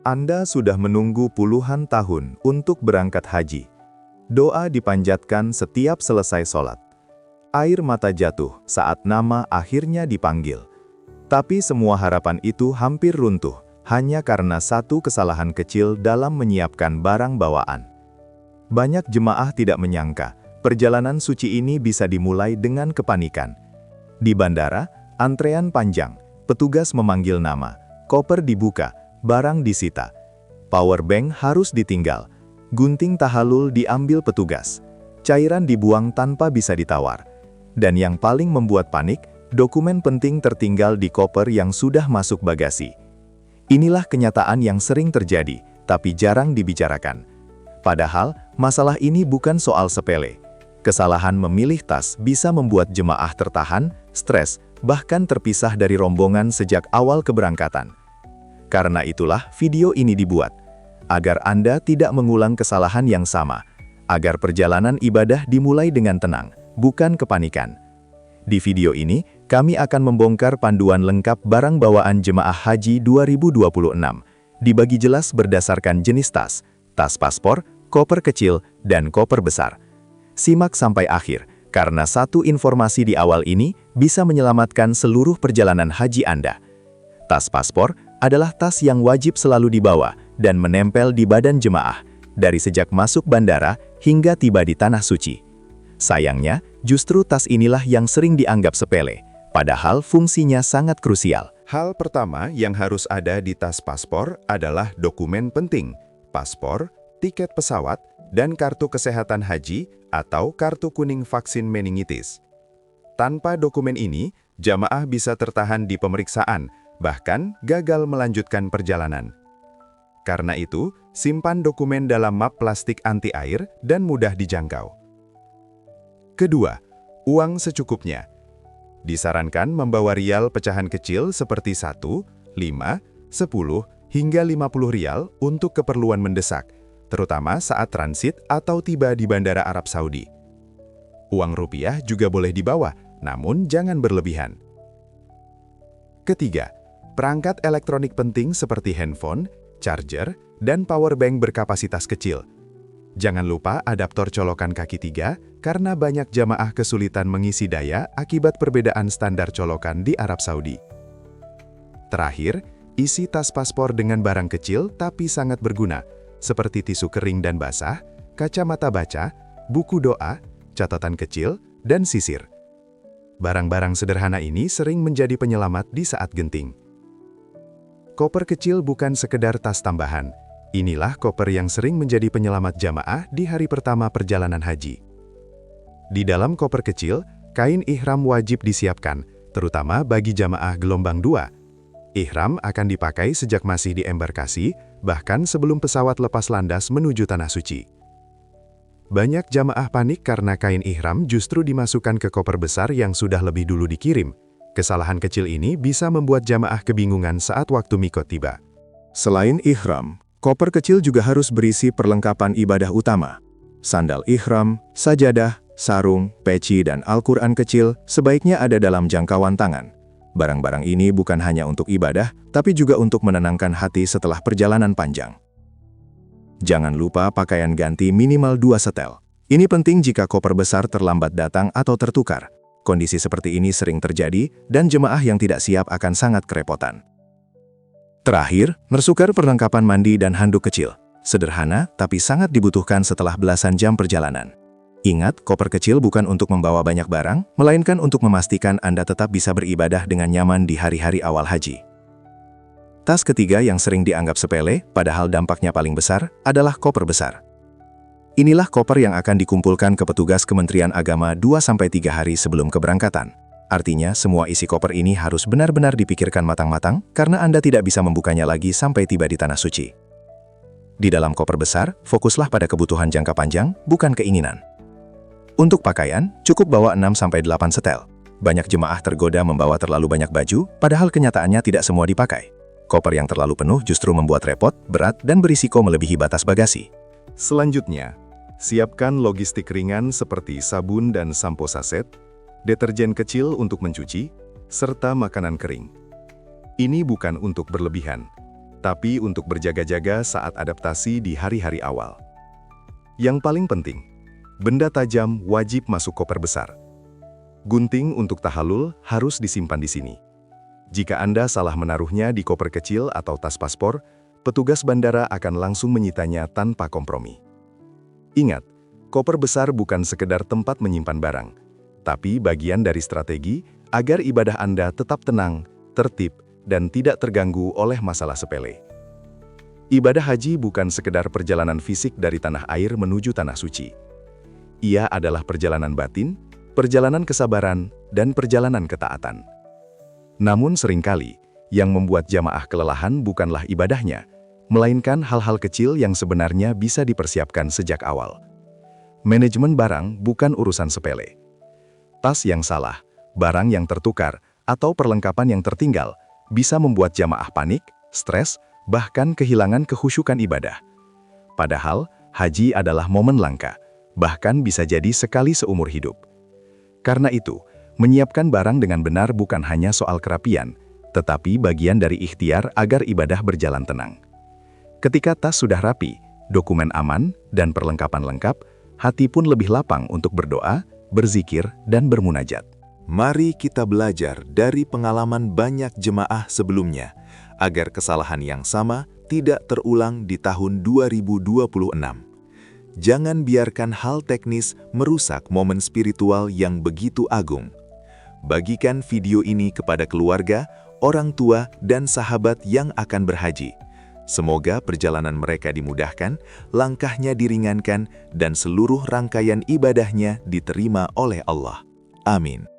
Anda sudah menunggu puluhan tahun untuk berangkat haji. Doa dipanjatkan setiap selesai sholat. Air mata jatuh saat nama akhirnya dipanggil. Tapi semua harapan itu hampir runtuh, hanya karena satu kesalahan kecil dalam menyiapkan barang bawaan. Banyak jemaah tidak menyangka, perjalanan suci ini bisa dimulai dengan kepanikan. Di bandara, antrean panjang, petugas memanggil nama, koper dibuka, barang disita. Power bank harus ditinggal, gunting tahalul diambil petugas, cairan dibuang tanpa bisa ditawar. Dan yang paling membuat panik, dokumen penting tertinggal di koper yang sudah masuk bagasi. Inilah kenyataan yang sering terjadi, tapi jarang dibicarakan. Padahal, masalah ini bukan soal sepele. Kesalahan memilih tas bisa membuat jemaah tertahan, stres, bahkan terpisah dari rombongan sejak awal keberangkatan. Karena itulah video ini dibuat, agar Anda tidak mengulang kesalahan yang sama, agar perjalanan ibadah dimulai dengan tenang, bukan kepanikan. Di video ini, kami akan membongkar panduan lengkap barang bawaan jemaah haji 2026, dibagi jelas berdasarkan jenis tas, tas paspor, koper kecil, dan koper besar. Simak sampai akhir, karena satu informasi di awal ini bisa menyelamatkan seluruh perjalanan haji Anda. Tas paspor adalah tas yang wajib selalu dibawa dan menempel di badan jemaah, dari sejak masuk bandara hingga tiba di Tanah Suci. Sayangnya, justru tas inilah yang sering dianggap sepele, padahal fungsinya sangat krusial. Hal pertama yang harus ada di tas paspor adalah dokumen penting, paspor, tiket pesawat, dan kartu kesehatan haji atau kartu kuning vaksin meningitis. Tanpa dokumen ini, jamaah bisa tertahan di pemeriksaan, bahkan gagal melanjutkan perjalanan. Karena itu, simpan dokumen dalam map plastik anti air dan mudah dijangkau. Kedua, uang secukupnya. Disarankan membawa rial pecahan kecil seperti 1, 5, 10, hingga 50 rial untuk keperluan mendesak, terutama saat transit atau tiba di Bandara Arab Saudi. Uang rupiah juga boleh dibawa, namun jangan berlebihan. Ketiga, perangkat elektronik penting seperti handphone, charger, dan power bank berkapasitas kecil. Jangan lupa adaptor colokan kaki 3, karena banyak jamaah kesulitan mengisi daya akibat perbedaan standar colokan di Arab Saudi. Terakhir, isi tas paspor dengan barang kecil tapi sangat berguna, seperti tisu kering dan basah, kacamata baca, buku doa, catatan kecil, dan sisir. Barang-barang sederhana ini sering menjadi penyelamat di saat genting. Koper kecil bukan sekedar tas tambahan. Inilah koper yang sering menjadi penyelamat jamaah di hari pertama perjalanan haji. Di dalam koper kecil, kain ihram wajib disiapkan, terutama bagi jamaah gelombang 2. Ihram akan dipakai sejak masih di embarkasi, bahkan sebelum pesawat lepas landas menuju Tanah Suci. Banyak jamaah panik karena kain ihram justru dimasukkan ke koper besar yang sudah lebih dulu dikirim. Kesalahan kecil ini bisa membuat jamaah kebingungan saat waktu mikot tiba. Selain ihram, koper kecil juga harus berisi perlengkapan ibadah utama. Sandal ihram, sajadah, sarung, peci, dan Al-Quran kecil sebaiknya ada dalam jangkauan tangan. Barang-barang ini bukan hanya untuk ibadah, tapi juga untuk menenangkan hati setelah perjalanan panjang. Jangan lupa pakaian ganti minimal 2 setel. Ini penting jika koper besar terlambat datang atau tertukar. Kondisi seperti ini sering terjadi, dan jemaah yang tidak siap akan sangat kerepotan. Terakhir, mersukar perlengkapan mandi dan handuk kecil. Sederhana, tapi sangat dibutuhkan setelah belasan jam perjalanan. Ingat, koper kecil bukan untuk membawa banyak barang, melainkan untuk memastikan Anda tetap bisa beribadah dengan nyaman di hari-hari awal haji. Tas ketiga yang sering dianggap sepele, padahal dampaknya paling besar, adalah koper besar. Inilah koper yang akan dikumpulkan ke petugas Kementerian Agama 2-3 hari sebelum keberangkatan. Artinya, semua isi koper ini harus benar-benar dipikirkan matang-matang, karena Anda tidak bisa membukanya lagi sampai tiba di Tanah Suci. Di dalam koper besar, fokuslah pada kebutuhan jangka panjang, bukan keinginan. Untuk pakaian, cukup bawa 6-8 setel. Banyak jemaah tergoda membawa terlalu banyak baju, padahal kenyataannya tidak semua dipakai. Koper yang terlalu penuh justru membuat repot, berat, dan berisiko melebihi batas bagasi. Selanjutnya, siapkan logistik ringan seperti sabun dan sampo saset, deterjen kecil untuk mencuci, serta makanan kering. Ini bukan untuk berlebihan. tapi untuk berjaga-jaga saat adaptasi di hari-hari awal. Yang paling penting, benda tajam wajib masuk koper besar. Gunting untuk tahalul harus disimpan di sini. Jika Anda salah menaruhnya di koper kecil atau tas paspor, petugas bandara akan langsung menyitanya tanpa kompromi. Ingat, koper besar bukan sekedar tempat menyimpan barang, tapi bagian dari strategi agar ibadah Anda tetap tenang, tertib, dan tidak terganggu oleh masalah sepele. Ibadah haji bukan sekedar perjalanan fisik dari tanah air menuju tanah suci. Ia adalah perjalanan batin, perjalanan kesabaran, dan perjalanan ketaatan. Namun seringkali, yang membuat jamaah kelelahan bukanlah ibadahnya, melainkan hal-hal kecil yang sebenarnya bisa dipersiapkan sejak awal. Manajemen barang bukan urusan sepele. Tas yang salah, barang yang tertukar, atau perlengkapan yang tertinggal bisa membuat jamaah panik, stres, bahkan kehilangan kekhusyukan ibadah. Padahal, haji adalah momen langka, bahkan bisa jadi sekali seumur hidup. Karena itu, menyiapkan barang dengan benar bukan hanya soal kerapian, tetapi bagian dari ikhtiar agar ibadah berjalan tenang. Ketika tas sudah rapi, dokumen aman, dan perlengkapan lengkap, hati pun lebih lapang untuk berdoa, berzikir, dan bermunajat. Mari kita belajar dari pengalaman banyak jemaah sebelumnya, agar kesalahan yang sama tidak terulang di tahun 2026. Jangan biarkan hal teknis merusak momen spiritual yang begitu agung. Bagikan video ini kepada keluarga, orang tua, dan sahabat yang akan berhaji. Semoga perjalanan mereka dimudahkan, langkahnya diringankan, dan seluruh rangkaian ibadahnya diterima oleh Allah. Amin.